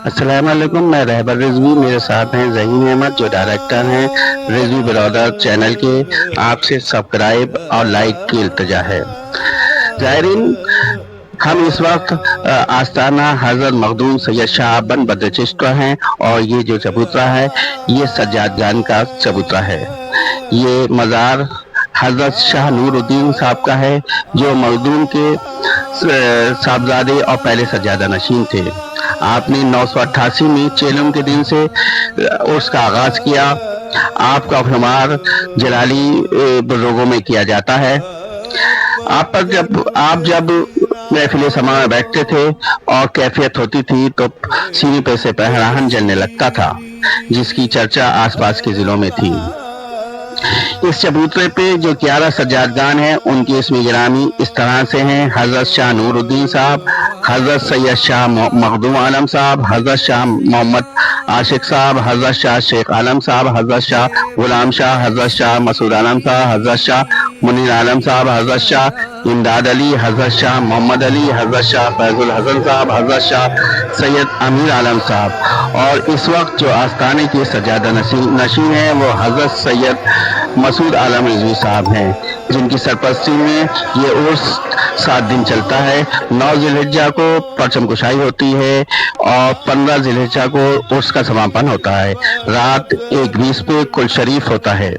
السلام علیکم، میں رہبر رضوی، میرے ساتھ ہیں ذہین احمد جو ڈائریکٹر ہیں رضوی برادر چینل کے۔ آپ سے سبسکرائب اور لائک کی التجا ہے۔ زائرین، ہم اس وقت آستانہ حضرت مخدوم سید شاہ بن بدر چشتہ ہیں، اور یہ جو چبوترا ہے یہ سجاد جان کا چبوترا ہے۔ یہ مزار حضرت شاہ نور الدین صاحب کا ہے، جو مخدوم کے صاحبزادے اور پہلے سجادہ نشین تھے۔ آپ نے 988 میں چیلم کے دن سے اس کا آغاز کیا۔ آپ کا شمار جلالی بزرگوں میں کیا جاتا ہے۔ آپ جب محفل سما میں بیٹھتے تھے اور کیفیت ہوتی تھی تو سینے پہ سے پہراہن جلنے لگتا تھا، جس کی چرچا آس پاس کے ضلعوں میں تھی۔ اس چبوترے پہ جو 11 سجادگان ہیں ان کی اسم گرامی اس طرح سے ہیں: حضرت شاہ نور الدین صاحب، حضرت سید شاہ مخدوم عالم صاحب، حضرت شاہ محمد عاشق صاحب، حضرت شاہ شیخ عالم صاحب، حضرت شاہ غلام شاہ، حضرت شاہ مسعود عالم صاحب، حضرت شاہ منیر عالم صاحب، حضرت شاہ امداد علی، حضرت شاہ محمد علی، حضرت شاہ فیض الحسن صاحب، حضرت شاہ سید امیر عالم صاحب، اور اس وقت جو آستانے کے سجادہ نشین ہیں وہ حضرت سید مسعود عالم رضوی صاحب ہیں، جن کی سرپرستی میں یہ عرس 7 دن چلتا ہے۔ 9 ذی الحجہ کو پرچم کشائی ہوتی ہے اور 15 ذی الحجہ کو عرس کا سماپن ہوتا ہے۔ رات 1:20 پہ کل شریف ہوتا ہے۔